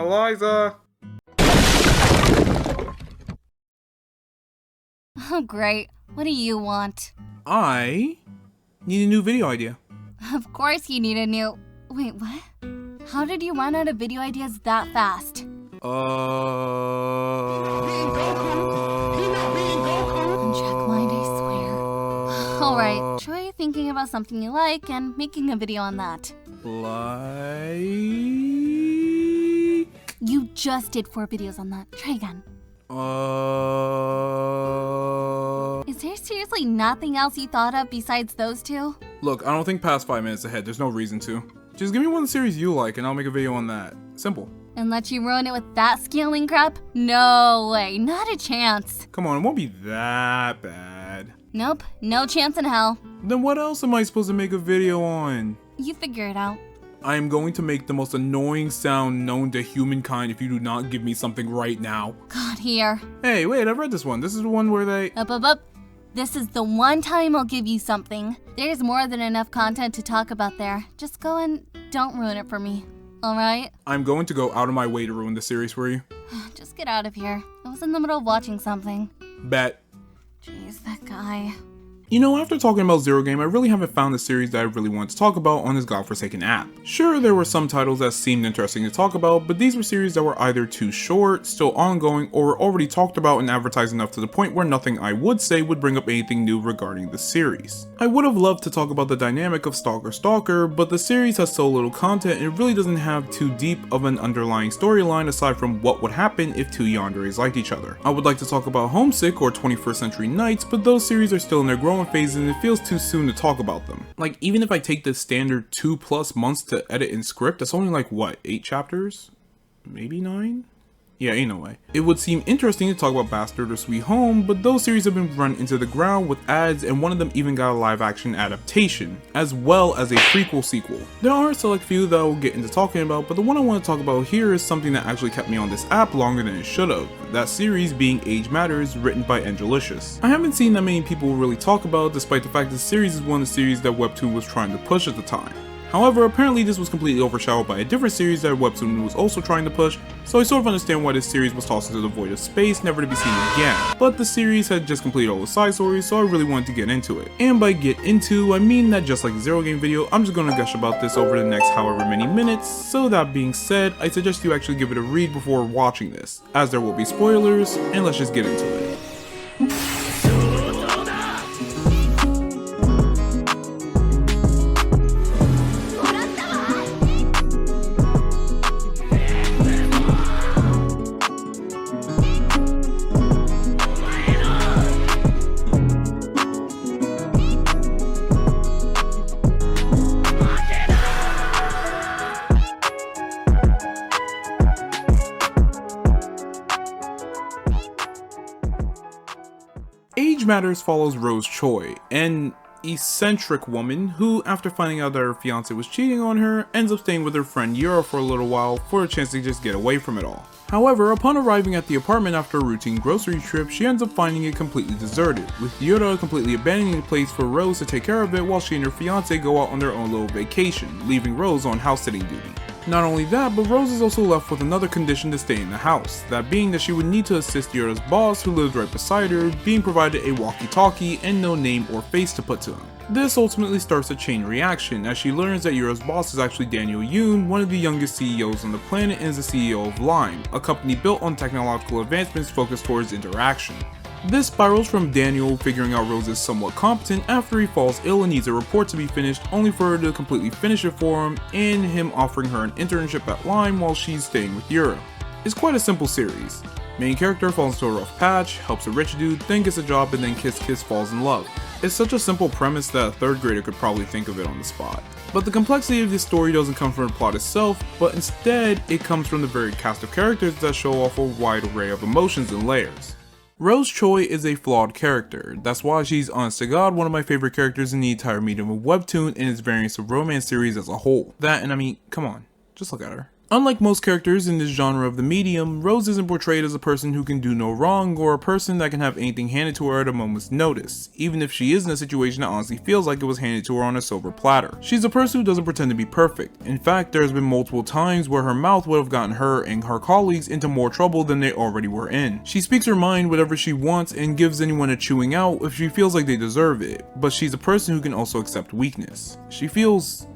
Aliza! Oh great, what do you want? I need a new video idea. Of course you need a new... Wait, what? How did you run out of video ideas that fast? Uncheck mind, I swear. Alright, try thinking about something you like and making a video on that. Like... You just did 4 videos on that. Try again. Is there seriously nothing else you thought of besides those 2? Look, I don't think past 5 minutes ahead. There's no reason to. Just give me one series you like and I'll make a video on that. Simple. And let you ruin it with that scaling crap? No way, not a chance. Come on, it won't be that bad. Nope, no chance in hell. Then what else am I supposed to make a video on? You figure it out. I am going to make the most annoying sound known to humankind if you do not give me something right now. God, here. Hey, wait, I've read this one. This is the one where they... Up. This is the one time I'll give you something. There's more than enough content to talk about there. Just go and don't ruin it for me. Alright? I'm going to go out of my way to ruin the series for you. Just get out of here. I was in the middle of watching something. Bet. Jeez, that guy. You know, after talking about Zero Game, I really haven't found a series that I really wanted to talk about on this godforsaken app. Sure, there were some titles that seemed interesting to talk about, but these were series that were either too short, still ongoing, or were already talked about and advertised enough to the point where nothing I would say would bring up anything new regarding the series. I would have loved to talk about the dynamic of Stalker, but the series has so little content and it really doesn't have too deep of an underlying storyline aside from what would happen if 2 yanderes liked each other. I would like to talk about Homesick or 21st Century Nights, but those series are still in their growing phase and it feels too soon to talk about them. Like, even if I take the standard 2+ months to edit and script, that's only like, what, 8 chapters? Maybe 9? Yeah, ain't no way. It would seem interesting to talk about Bastard or Sweet Home, but those series have been run into the ground with ads and one of them even got a live action adaptation, as well as a prequel sequel. There are a select few that I will get into talking about, but the one I want to talk about here is something that actually kept me on this app longer than it should have. That series being Age Matters, written by Angelicious. I haven't seen that many people really talk about it, despite the fact that the series is one of the series that Webtoon was trying to push at the time. However, apparently this was completely overshadowed by a different series that Webtoon was also trying to push, so I sort of understand why this series was tossed into the void of space, never to be seen again. But the series had just completed all the side stories, so I really wanted to get into it. And by get into, I mean that just like the Zero Game video, I'm just gonna gush about this over the next however many minutes. So that being said, I suggest you actually give it a read before watching this, as there will be spoilers, and let's just get into it. Age Matters follows Rose Choi, an eccentric woman who, after finding out that her fiance was cheating on her, ends up staying with her friend Yura for a little while for a chance to just get away from it all. However, upon arriving at the apartment after a routine grocery trip, she ends up finding it completely deserted, with Yura completely abandoning the place for Rose to take care of it while she and her fiance go out on their own little vacation, leaving Rose on house sitting duty. Not only that, but Rose is also left with another condition to stay in the house, that being that she would need to assist Yura's boss, who lives right beside her, being provided a walkie-talkie and no name or face to put to him. This ultimately starts a chain reaction, as she learns that Yura's boss is actually Daniel Yoon, one of the youngest CEOs on the planet and is the CEO of Lime, a company built on technological advancements focused towards interaction. This spirals from Daniel figuring out Rose is somewhat competent after he falls ill and needs a report to be finished, only for her to completely finish it for him, and him offering her an internship at Lime while she's staying with Yura. It's quite a simple series. Main character falls into a rough patch, helps a rich dude, then gets a job, and then kiss falls in love. It's such a simple premise that a 3rd grader could probably think of it on the spot. But the complexity of this story doesn't come from the plot itself, but instead it comes from the varied cast of characters that show off a wide array of emotions and layers. Rose Choi is a flawed character. That's why she's honest to God one of my favorite characters in the entire medium of Webtoon and its variants of romance series as a whole. That, and I mean, come on, just look at her. Unlike most characters in this genre of the medium, Rose isn't portrayed as a person who can do no wrong or a person that can have anything handed to her at a moment's notice, even if she is in a situation that honestly feels like it was handed to her on a silver platter. She's a person who doesn't pretend to be perfect. In fact, there's been multiple times where her mouth would have gotten her and her colleagues into more trouble than they already were in. She speaks her mind whatever she wants and gives anyone a chewing out if she feels like they deserve it, but she's a person who can also accept weakness. She feels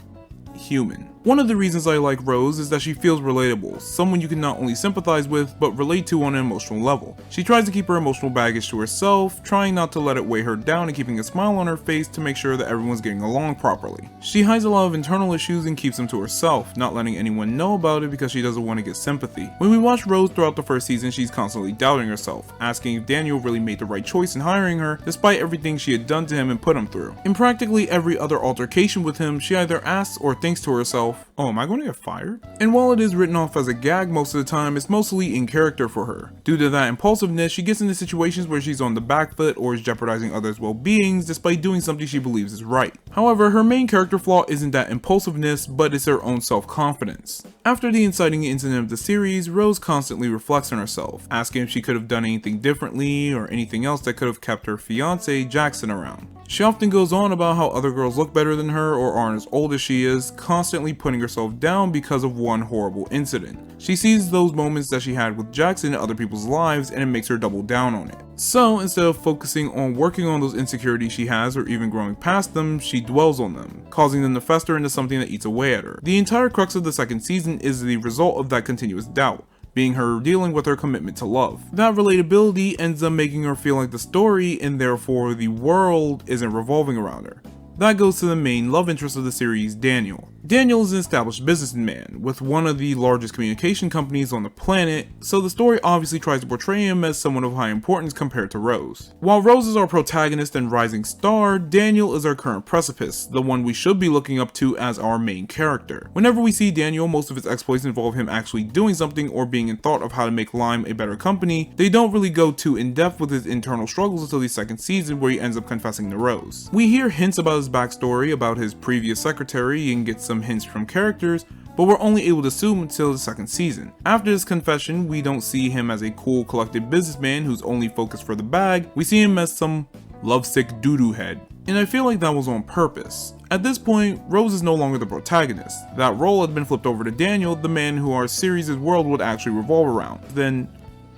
human. One of the reasons I like Rose is that she feels relatable, someone you can not only sympathize with, but relate to on an emotional level. She tries to keep her emotional baggage to herself, trying not to let it weigh her down and keeping a smile on her face to make sure that everyone's getting along properly. She hides a lot of internal issues and keeps them to herself, not letting anyone know about it because she doesn't want to get sympathy. When we watch Rose throughout the first season, she's constantly doubting herself, asking if Daniel really made the right choice in hiring her, despite everything she had done to him and put him through. In practically every other altercation with him, she either asks or thinks to herself, "Oh, am I going to get fired?" And while it is written off as a gag most of the time, it's mostly in character for her. Due to that impulsiveness, she gets into situations where she's on the back foot or is jeopardizing others' well-beings despite doing something she believes is right. However, her main character flaw isn't that impulsiveness, but it's her own self-confidence. After the inciting incident of the series, Rose constantly reflects on herself, asking if she could have done anything differently or anything else that could have kept her fiancé Jackson around. She often goes on about how other girls look better than her or aren't as old as she is, constantly putting herself down because of one horrible incident. She sees those moments that she had with Jackson in other people's lives and it makes her double down on it. So instead of focusing on working on those insecurities she has or even growing past them, she dwells on them, causing them to fester into something that eats away at her. The entire crux of the second season is the result of that continuous doubt, being her dealing with her commitment to love. That relatability ends up making her feel like the story and therefore the world isn't revolving around her. That goes to the main love interest of the series, Daniel. Daniel is an established businessman with one of the largest communication companies on the planet, so the story obviously tries to portray him as someone of high importance compared to Rose. While Rose is our protagonist and rising star, Daniel is our current precipice, the one we should be looking up to as our main character. Whenever we see Daniel, most of his exploits involve him actually doing something or being in thought of how to make Lime a better company. They don't really go too in depth with his internal struggles until the second season where he ends up confessing to Rose. We hear hints about his backstory, about his previous secretary, and get some hints from characters, but we're only able to assume until the second season. After this confession, we don't see him as a cool, collected businessman who's only focused for the bag. We see him as some lovesick doo-doo head. And I feel like that was on purpose. At this point, Rose is no longer the protagonist. That role had been flipped over to Daniel, the man who our series' world would actually revolve around. Then,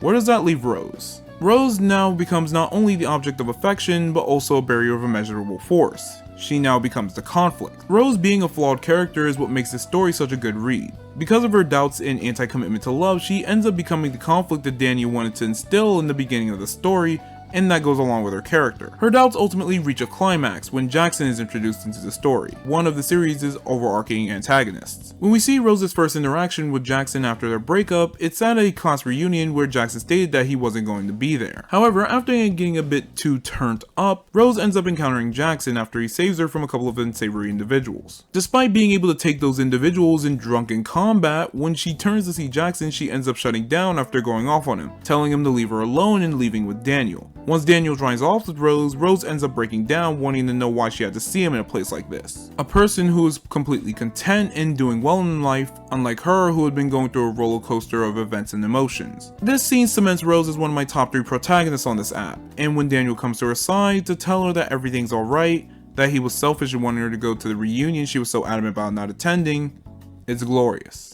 where does that leave Rose? Rose now becomes not only the object of affection, but also a barrier of immeasurable force. She now becomes the conflict. Rose being a flawed character is what makes this story such a good read. Because of her doubts and anti-commitment to love, she ends up becoming the conflict that Daniel wanted to instill in the beginning of the story, and that goes along with her character. Her doubts ultimately reach a climax when Jackson is introduced into the story, one of the series' overarching antagonists. When we see Rose's first interaction with Jackson after their breakup, it's at a class reunion where Jackson stated that he wasn't going to be there. However, after getting a bit too turned up, Rose ends up encountering Jackson after he saves her from a couple of unsavory individuals. Despite being able to take those individuals in drunken combat, when she turns to see Jackson, she ends up shutting down after going off on him, telling him to leave her alone and leaving with Daniel. Once Daniel drives off with Rose, Rose ends up breaking down, wanting to know why she had to see him in a place like this. A person who is completely content and doing well in life, unlike her who had been going through a roller coaster of events and emotions. This scene cements Rose as one of my top 3 protagonists on this app, and when Daniel comes to her side to tell her that everything's alright, that he was selfish and wanted her to go to the reunion she was so adamant about not attending, it's glorious.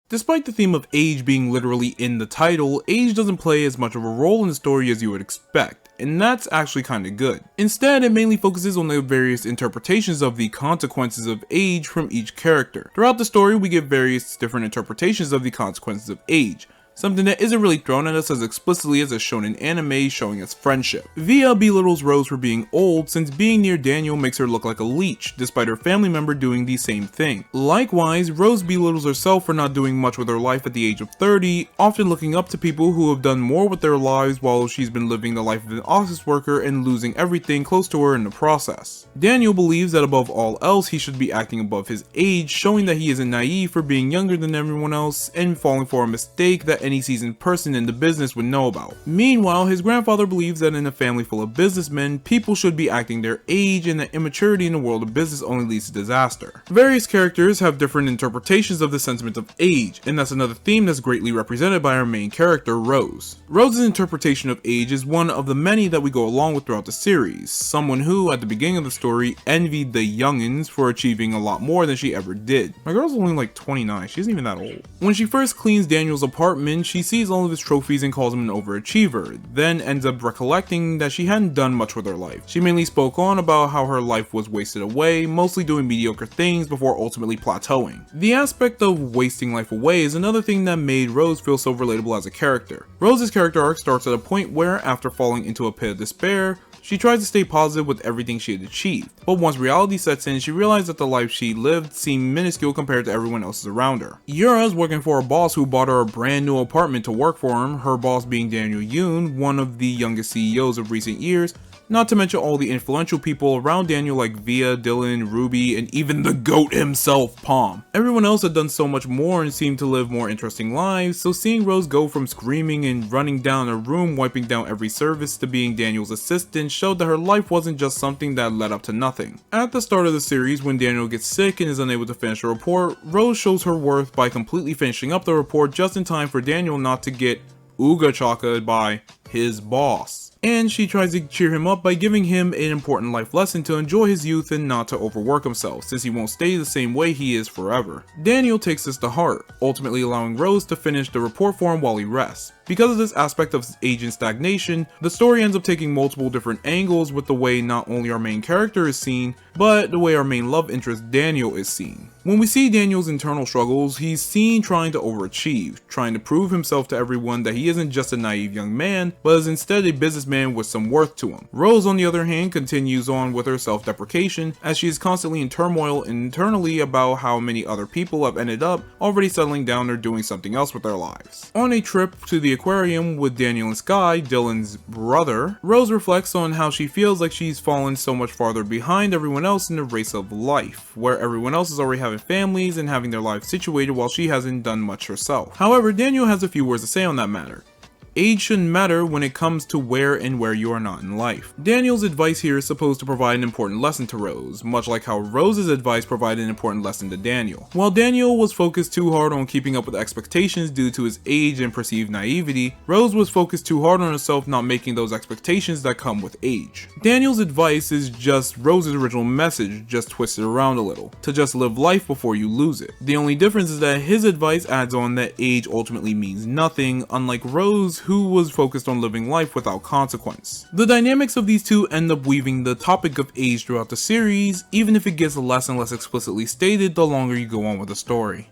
Despite the theme of age being literally in the title, age doesn't play as much of a role in the story as you would expect, and that's actually kinda good. Instead, it mainly focuses on the various interpretations of the consequences of age from each character. Throughout the story, we get various different interpretations of the consequences of age, something that isn't really thrown at us as explicitly as is shown in anime showing us friendship. Via belittles Rose for being old, since being near Daniel makes her look like a leech, despite her family member doing the same thing. Likewise, Rose belittles herself for not doing much with her life at the age of 30, often looking up to people who have done more with their lives while she's been living the life of an office worker and losing everything close to her in the process. Daniel believes that above all else he should be acting above his age, showing that he isn't naive for being younger than everyone else and falling for a mistake that any seasoned person in the business would know about. Meanwhile, his grandfather believes that in a family full of businessmen, people should be acting their age, and that immaturity in the world of business only leads to disaster. Various characters have different interpretations of the sentiment of age, and that's another theme that's greatly represented by our main character, Rose. Rose's interpretation of age is one of the many that we go along with throughout the series, someone who, at the beginning of the story, envied the youngins for achieving a lot more than she ever did. My girl's only like 29, she isn't even that old. When she first cleans Daniel's apartment, she sees all of his trophies and calls him an overachiever, then ends up recollecting that she hadn't done much with her life. She mainly spoke on about how her life was wasted away, mostly doing mediocre things before ultimately plateauing. The aspect of wasting life away is another thing that made Rose feel so relatable as a character. Rose's character arc starts at a point where, after falling into a pit of despair, she tries to stay positive with everything she had achieved, but once reality sets in, she realized that the life she lived seemed minuscule compared to everyone else's around her. Yura is working for a boss who bought her a brand new apartment to work for him, her boss being Daniel Yoon, one of the youngest CEOs of recent years, not to mention all the influential people around Daniel like Via, Dylan, Ruby, and even the GOAT himself, Palm. Everyone else had done so much more and seemed to live more interesting lives, so seeing Rose go from screaming and running down a room wiping down every service to being Daniel's assistant showed that her life wasn't just something that led up to nothing. At the start of the series, when Daniel gets sick and is unable to finish a report, Rose shows her worth by completely finishing up the report just in time for Daniel not to get Ooga Chaka by his boss. And she tries to cheer him up by giving him an important life lesson to enjoy his youth and not to overwork himself, since he won't stay the same way he is forever. Daniel takes this to heart, ultimately allowing Rose to finish the report for him while he rests. Because of this aspect of agent stagnation, the story ends up taking multiple different angles with the way not only our main character is seen, but the way our main love interest Daniel is seen. When we see Daniel's internal struggles, he's seen trying to overachieve, trying to prove himself to everyone that he isn't just a naive young man, but is instead a businessman with some worth to him. Rose, on the other hand, continues on with her self-deprecation, as she is constantly in turmoil internally about how many other people have ended up already settling down or doing something else with their lives. On a trip to the aquarium with Daniel and Sky, Dylan's brother, Rose reflects on how she feels like she's fallen so much farther behind everyone else in the race of life, where everyone else is already having families and having their lives situated while she hasn't done much herself. However, Daniel has a few words to say on that matter. Age shouldn't matter when it comes to where you are not in life. Daniel's advice here is supposed to provide an important lesson to Rose, much like how Rose's advice provided an important lesson to Daniel. While Daniel was focused too hard on keeping up with expectations due to his age and perceived naivety, Rose was focused too hard on herself not making those expectations that come with age. Daniel's advice is just Rose's original message, just twisted around a little, to just live life before you lose it. The only difference is that his advice adds on that age ultimately means nothing, unlike Rose, who was focused on living life without consequence. The dynamics of these two end up weaving the topic of age throughout the series, even if it gets less and less explicitly stated the longer you go on with the story.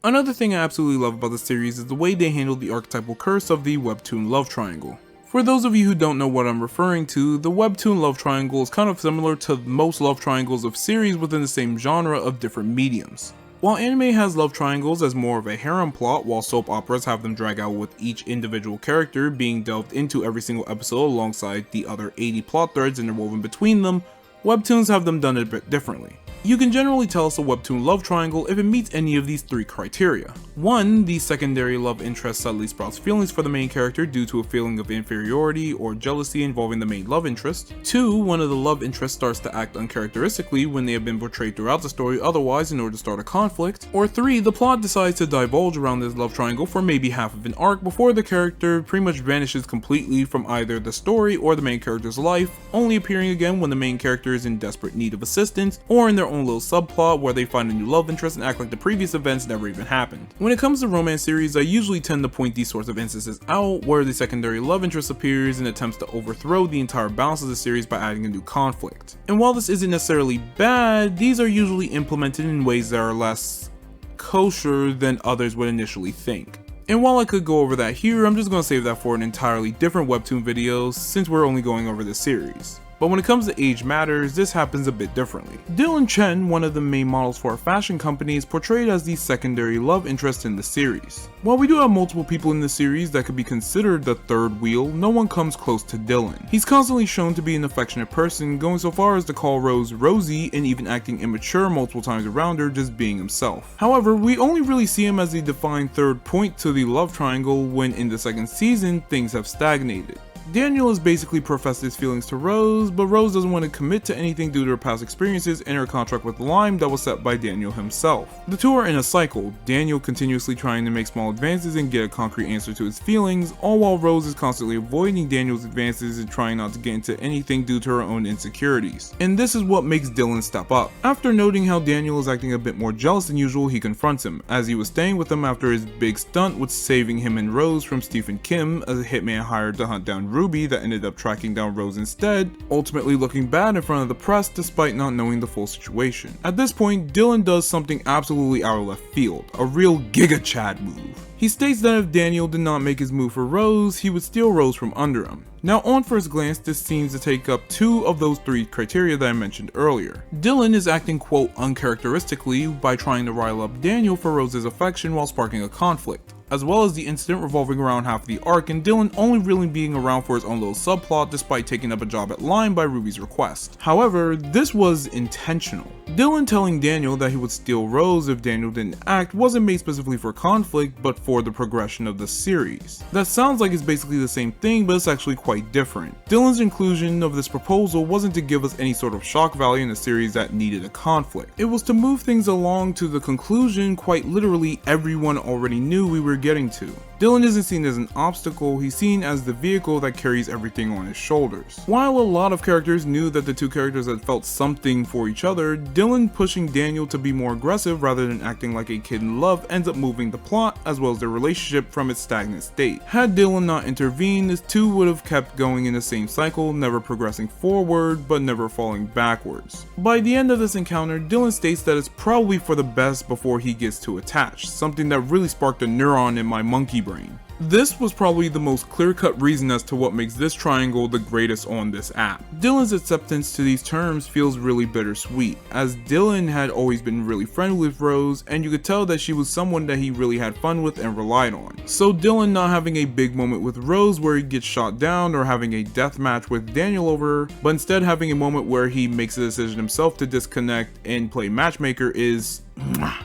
Another thing I absolutely love about the series is the way they handle the archetypal curse of the webtoon love triangle. For those of you who don't know what I'm referring to, the webtoon love triangle is kind of similar to most love triangles of series within the same genre of different mediums. While anime has love triangles as more of a harem plot, while soap operas have them drag out with each individual character being delved into every single episode alongside the other 80 plot threads interwoven between them, webtoons have them done a bit differently. You can generally tell it's a webtoon love triangle if it meets any of these three criteria. 1. The secondary love interest subtly sprouts feelings for the main character due to a feeling of inferiority or jealousy involving the main love interest. 2. One of the love interests starts to act uncharacteristically when they have been portrayed throughout the story otherwise in order to start a conflict. Or 3. The plot decides to divulge around this love triangle for maybe half of an arc before the character pretty much vanishes completely from either the story or the main character's life, only appearing again when the main character is in desperate need of assistance or in their own little subplot where they find a new love interest and act like the previous events never even happened. When it comes to romance series, I usually tend to point these sorts of instances out where the secondary love interest appears and attempts to overthrow the entire balance of the series by adding a new conflict. And while this isn't necessarily bad, these are usually implemented in ways that are less kosher than others would initially think. And while I could go over that here, I'm just going to save that for an entirely different webtoon video since we're only going over this series. But when it comes to age matters, this happens a bit differently. Dylan Chen, one of the main models for a fashion company, is portrayed as the secondary love interest in the series. While we do have multiple people in the series that could be considered the third wheel, no one comes close to Dylan. He's constantly shown to be an affectionate person, going so far as to call Rose Rosie and even acting immature multiple times around her, just being himself. However, we only really see him as the defined third point to the love triangle when in the second season things have stagnated. Daniel has basically professed his feelings to Rose, but Rose doesn't want to commit to anything due to her past experiences and her contract with Lime that was set by Daniel himself. The two are in a cycle, Daniel continuously trying to make small advances and get a concrete answer to his feelings, all while Rose is constantly avoiding Daniel's advances and trying not to get into anything due to her own insecurities. And this is what makes Dylan step up. After noting how Daniel is acting a bit more jealous than usual, he confronts him, as he was staying with him after his big stunt with saving him and Rose from Stephen Kim, as a hitman hired to hunt down Ruby that ended up tracking down Rose instead, ultimately looking bad in front of the press despite not knowing the full situation. At this point, Dylan does something absolutely out of left field, a real Giga Chad move. He states that if Daniel did not make his move for Rose, he would steal Rose from under him. Now on first glance, this seems to take up two of those three criteria that I mentioned earlier. Dylan is acting quote uncharacteristically by trying to rile up Daniel for Rose's affection while sparking a conflict, as well as the incident revolving around half the arc and Dylan only really being around for his own little subplot despite taking up a job at Lime by Ruby's request. However, this was intentional. Dylan telling Daniel that he would steal Rose if Daniel didn't act wasn't made specifically for conflict, but for the progression of the series. That sounds like it's basically the same thing, but it's actually quite different. Dylan's inclusion of this proposal wasn't to give us any sort of shock value in a series that needed a conflict. It was to move things along to the conclusion quite literally everyone already knew we were getting to. Dylan isn't seen as an obstacle, he's seen as the vehicle that carries everything on his shoulders. While a lot of characters knew that the two characters had felt something for each other, Dylan pushing Daniel to be more aggressive rather than acting like a kid in love ends up moving the plot as well as their relationship from its stagnant state. Had Dylan not intervened, the two would have kept going in the same cycle, never progressing forward but never falling backwards. By the end of this encounter, Dylan states that it's probably for the best before he gets too attached, something that really sparked a neuron in my monkey brain. This was probably the most clear-cut reason as to what makes this triangle the greatest on this app. Dylan's acceptance to these terms feels really bittersweet, as Dylan had always been really friendly with Rose, and you could tell that she was someone that he really had fun with and relied on. So Dylan not having a big moment with Rose where he gets shot down or having a death match with Daniel over her, but instead having a moment where he makes a decision himself to disconnect and play matchmaker is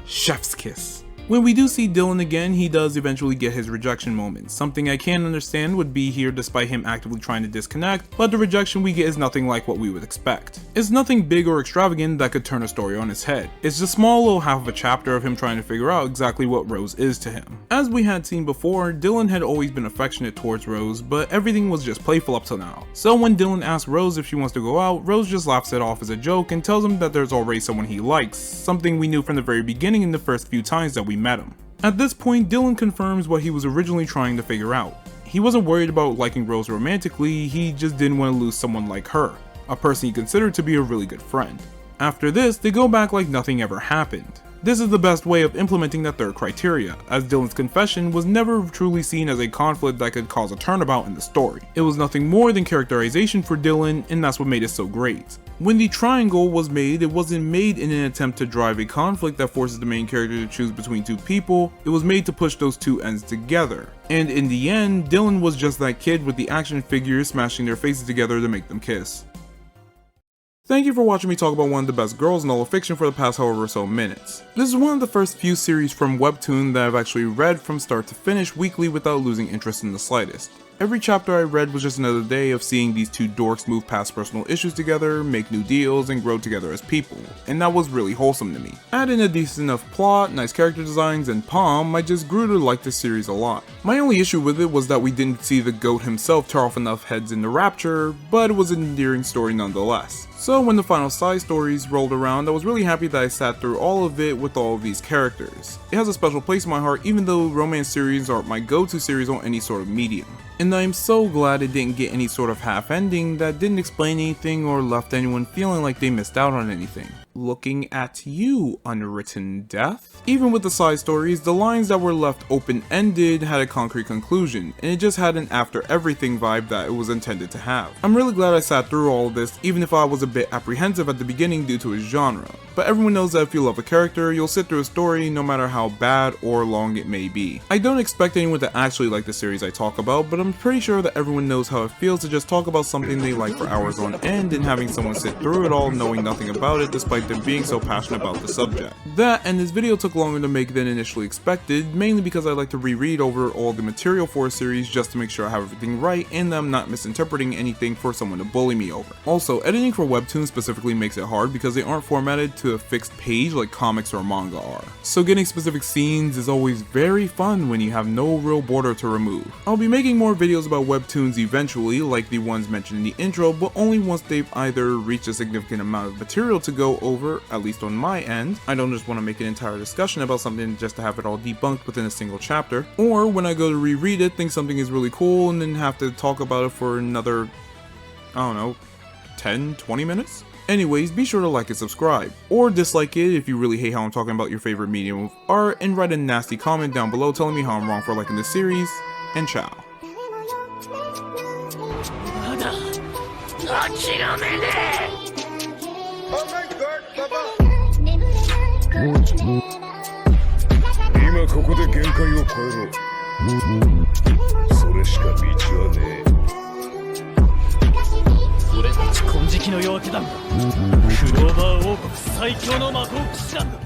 chef's kiss. When we do see Dylan again, he does eventually get his rejection moment. Something I can understand would be here despite him actively trying to disconnect, but the rejection we get is nothing like what we would expect. It's nothing big or extravagant that could turn a story on its head. It's just a small little half of a chapter of him trying to figure out exactly what Rose is to him. As we had seen before, Dylan had always been affectionate towards Rose, but everything was just playful up till now. So when Dylan asks Rose if she wants to go out, Rose just laughs it off as a joke and tells him that there's already someone he likes, something we knew from the very beginning in the first few times that we met him. At this point, Dylan confirms what he was originally trying to figure out. He wasn't worried about liking Rose romantically, he just didn't want to lose someone like her, a person he considered to be a really good friend. After this, they go back like nothing ever happened. This is the best way of implementing that third criteria, as Dylan's confession was never truly seen as a conflict that could cause a turnabout in the story. It was nothing more than characterization for Dylan, and that's what made it so great. When the triangle was made, it wasn't made in an attempt to drive a conflict that forces the main character to choose between two people, it was made to push those two ends together. And in the end, Dylan was just that kid with the action figures smashing their faces together to make them kiss. Thank you for watching me talk about one of the best girls in all of fiction for the past however so minutes. This is one of the first few series from Webtoon that I've actually read from start to finish weekly without losing interest in the slightest. Every chapter I read was just another day of seeing these two dorks move past personal issues together, make new deals, and grow together as people, and that was really wholesome to me. Add in a decent enough plot, nice character designs, and Palm, I just grew to like this series a lot. My only issue with it was that we didn't see the GOAT himself tear off enough heads in the Rapture, but it was an endearing story nonetheless. So when the final side stories rolled around, I was really happy that I sat through all of it with all of these characters. It has a special place in my heart even though romance series aren't my go-to series on any sort of medium. And I'm so glad it didn't get any sort of half ending that didn't explain anything or left anyone feeling like they missed out on anything. looking at you, unwritten death. Even with the side stories, the lines that were left open-ended had a concrete conclusion, and it just had an after everything vibe that it was intended to have. I'm really glad I sat through all of this, even if I was a bit apprehensive at the beginning due to its genre. But everyone knows that if you love a character, you'll sit through a story no matter how bad or long it may be. I don't expect anyone to actually like the series I talk about, but I'm pretty sure that everyone knows how it feels to just talk about something they like for hours on end and having someone sit through it all knowing nothing about it despite them being so passionate about the subject. That and this video took longer to make than initially expected, mainly because I like to reread over all the material for a series just to make sure I have everything right and that I'm not misinterpreting anything for someone to bully me over. Also, editing for webtoons specifically makes it hard because they aren't formatted to a fixed page like comics or manga are. So getting specific scenes is always very fun when you have no real border to remove. I'll be making more videos about webtoons eventually, like the ones mentioned in the intro, but only once they've either reached a significant amount of material to go over, at least on my end. I don't just want to make an entire discussion about something just to have it all debunked within a single chapter, or when I go to reread it, think something is really cool and then have to talk about it for another, I don't know, 10-20 minutes? Anyways, be sure to like and subscribe, or dislike it if you really hate how I'm talking about your favorite medium of art, and write a nasty comment down below telling me how I'm wrong for liking this series, and ciao. 今ここで限界を超えろ。それしか道はねえ。俺たち金色の夜明け団がクローバー王国最強の魔法騎士団だ。